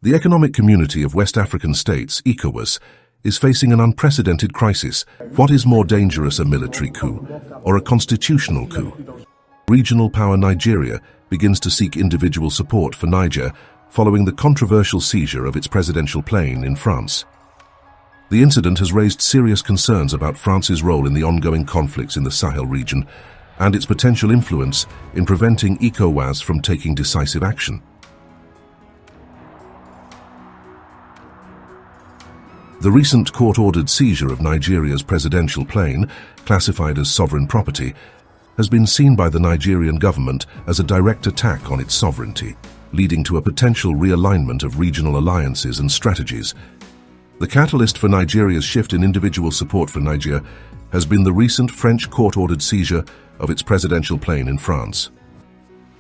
The Economic Community of West African States, ECOWAS, is facing an unprecedented crisis. What is more dangerous, a military coup or a constitutional coup? Regional power Nigeria begins to seek individual support for Niger following the controversial seizure of its presidential plane in France. The incident has raised serious concerns about France's role in the ongoing conflicts in the Sahel region and its potential influence in preventing ECOWAS from taking decisive action. The recent court-ordered seizure of Nigeria's presidential plane, classified as sovereign property, has been seen by the Nigerian government as a direct attack on its sovereignty, leading to a potential realignment of regional alliances and strategies. The catalyst for Nigeria's shift in individual support for Niger has been the recent French court-ordered seizure of its presidential plane in France.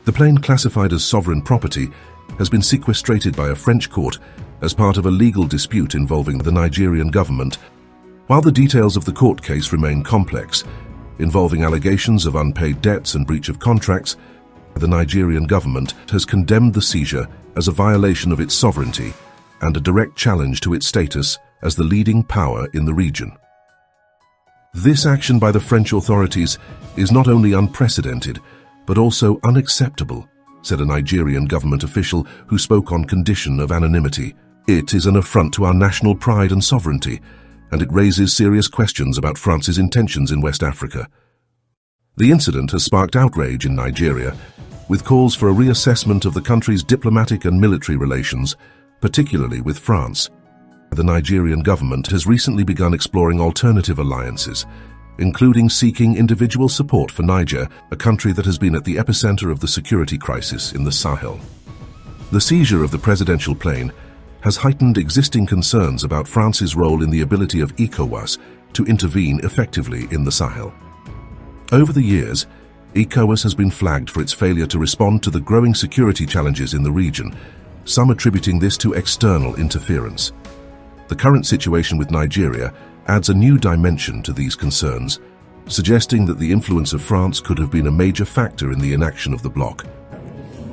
The plane, classified as sovereign property, has been sequestrated by a French court as part of a legal dispute involving the Nigerian government. While the details of the court case remain complex, involving allegations of unpaid debts and breach of contracts, the Nigerian government has condemned the seizure as a violation of its sovereignty and a direct challenge to its status as the leading power in the region. This action by the French authorities is not only unprecedented, but also unacceptable, said a Nigerian government official who spoke on condition of anonymity. It is an affront to our national pride and sovereignty, and it raises serious questions about France's intentions in West Africa. The incident has sparked outrage in Nigeria, with calls for a reassessment of the country's diplomatic and military relations, particularly with France. The Nigerian government has recently begun exploring alternative alliances, including seeking individual support for Niger, a country that has been at the epicenter of the security crisis in the Sahel. The seizure of the presidential plane has heightened existing concerns about France's role in the ability of ECOWAS to intervene effectively in the Sahel. Over the years, ECOWAS has been flagged for its failure to respond to the growing security challenges in the region, some attributing this to external interference. The current situation with Nigeria adds a new dimension to these concerns, suggesting that the influence of France could have been a major factor in the inaction of the bloc.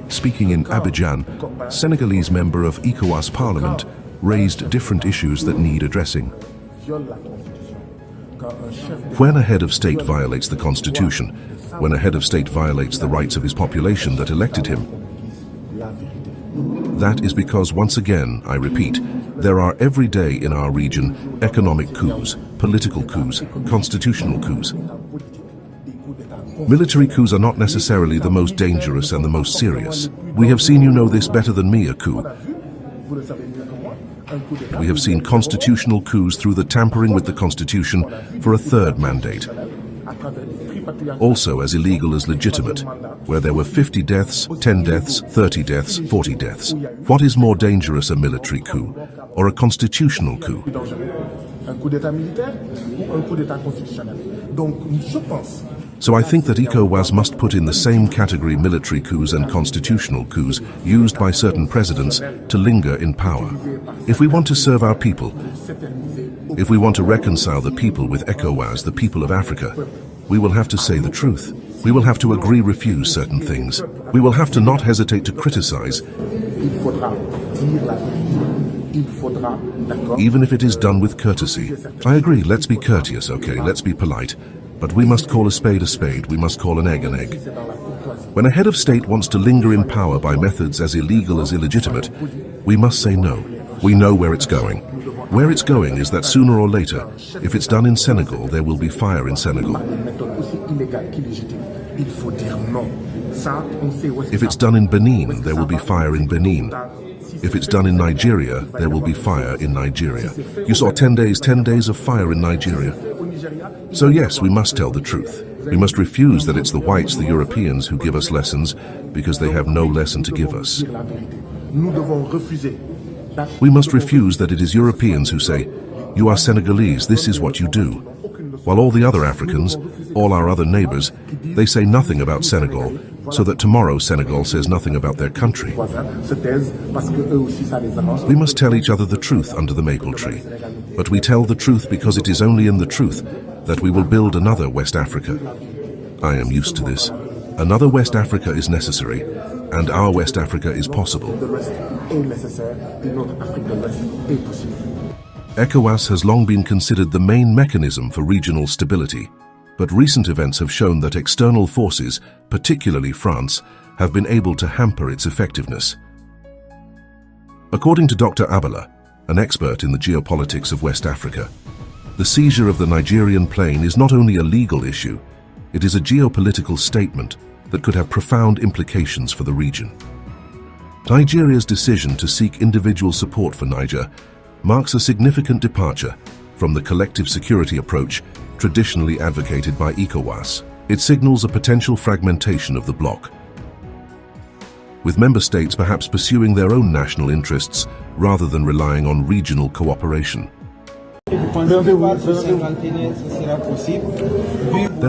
Speaking in Abidjan, Senegalese member of ECOWAS Parliament raised different issues that need addressing. When a head of state violates the constitution, when a head of state violates the rights of his population that elected him, that is because, once again, I repeat, there are every day in our region economic coups, political coups, constitutional coups. Military coups are not necessarily the most dangerous and the most serious. We have seen, you know this better than me, a coup. We have seen constitutional coups through the tampering with the constitution for a third mandate, also as illegal as legitimate, where there were 50 deaths, 10 deaths, 30 deaths, 40 deaths. What is more dangerous, a military coup or a constitutional coup? So I think that ECOWAS must put in the same category military coups and constitutional coups used by certain presidents to linger in power. If we want to serve our people, if we want to reconcile the people with ECOWAS, the people of Africa, we will have to say the truth. We will have to refuse certain things. We will have to not hesitate to criticize, even if it is done with courtesy. I agree, let's be courteous, okay, let's be polite. But we must call a spade, we must call an egg an egg. When a head of state wants to linger in power by methods as illegal as illegitimate, we must say no. We know where it's going. Where it's going is that sooner or later, if it's done in Senegal, there will be fire in Senegal. If it's done in Benin, there will be fire in Benin. If it's done in Nigeria, there will be fire in Nigeria. You saw 10 days of fire in Nigeria. So yes, we must tell the truth. We must refuse that it's the whites, the Europeans, who give us lessons because they have no lesson to give us. We must refuse that it is Europeans who say, "You are Senegalese, this is what you do," while all the other Africans, all our other neighbors, they say nothing about Senegal, so that tomorrow Senegal says nothing about their country. We must tell each other the truth under the maple tree, but we tell the truth because it is only in the truth that we will build another West Africa. I am used to this. Another West Africa is necessary, And our West Africa is possible. ECOWAS has long been considered the main mechanism for regional stability, but recent events have shown that external forces, particularly France, have been able to hamper its effectiveness. According to Dr. Abala, an expert in the geopolitics of West Africa, the seizure of the Nigerian plain is not only a legal issue, it is a geopolitical statement that could have profound implications for the region. Nigeria's decision to seek individual support for Niger marks a significant departure from the collective security approach traditionally advocated by ECOWAS. It signals a potential fragmentation of the bloc, with member states perhaps pursuing their own national interests rather than relying on regional cooperation. There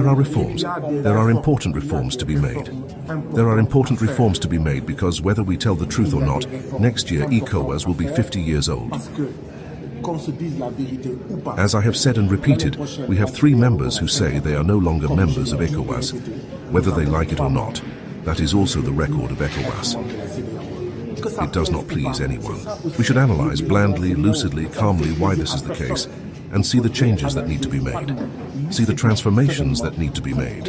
are reforms. There are important reforms to be made. There are important reforms to be made because whether we tell the truth or not, next year ECOWAS will be 50 years old. As I have said and repeated, we have 3 members who say they are no longer members of ECOWAS, whether they like it or not. That is also the record of ECOWAS. It does not please anyone. We should analyze blandly, lucidly, calmly why this is the case, and see the changes that need to be made. See the transformations that need to be made.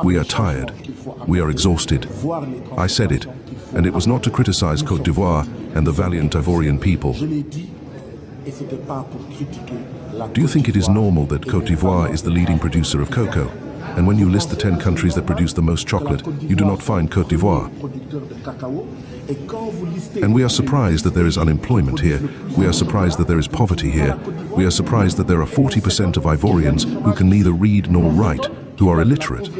We are tired. We are exhausted. I said it, and it was not to criticize Côte d'Ivoire and the valiant Ivorian people. Do you think it is normal that Côte d'Ivoire is the leading producer of cocoa? And when you list the 10 countries that produce the most chocolate, you do not find Côte d'Ivoire. And we are surprised that there is unemployment here. We are surprised that there is poverty here. We are surprised that there are 40% of Ivorians who can neither read nor write, who are illiterate.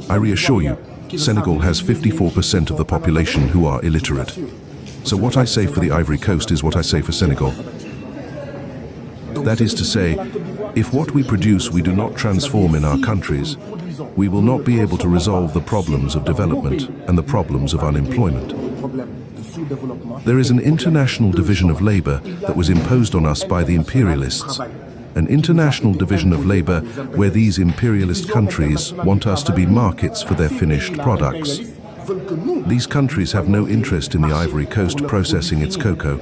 I reassure you, Senegal has 54% of the population who are illiterate. So what I say for the Ivory Coast is what I say for Senegal. That is to say, if what we produce we do not transform in our countries, we will not be able to resolve the problems of development and the problems of unemployment. There is an international division of labor that was imposed on us by the imperialists, an international division of labor where these imperialist countries want us to be markets for their finished products. These countries have no interest in the Ivory Coast processing its cocoa.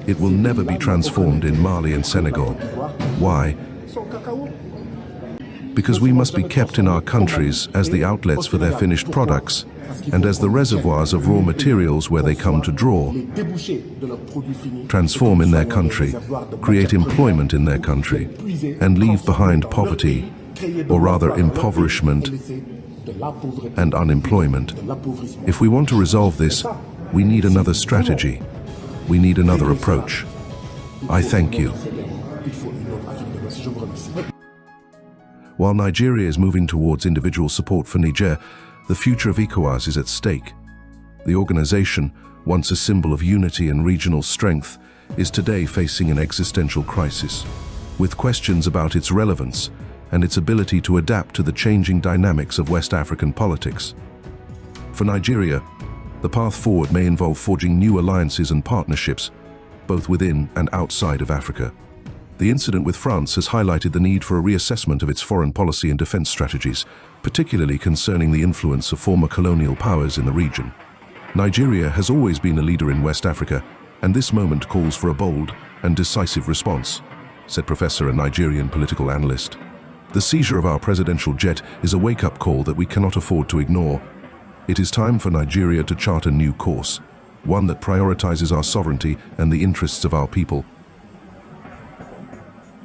It will never be transformed in Mali and Senegal. Why? Because we must be kept in our countries as the outlets for their finished products and as the reservoirs of raw materials where they come to draw. Transform in their country, create employment in their country, and leave behind poverty, or rather impoverishment and unemployment. If we want to resolve this, we need another strategy. We need another approach. I thank you. While Nigeria is moving towards individual support for Niger, the future of ECOWAS is at stake. The organization, once a symbol of unity and regional strength, is today facing an existential crisis, with questions about its relevance and its ability to adapt to the changing dynamics of West African politics. For Nigeria, the path forward may involve forging new alliances and partnerships, both within and outside of Africa. The incident with France has highlighted the need for a reassessment of its foreign policy and defense strategies, particularly concerning the influence of former colonial powers in the region. Nigeria has always been a leader in West Africa, and this moment calls for a bold and decisive response, said Professor and Nigerian political analyst. The seizure of our presidential jet is a wake-up call that we cannot afford to ignore. It is time for Nigeria to chart a new course, one that prioritizes our sovereignty and the interests of our people.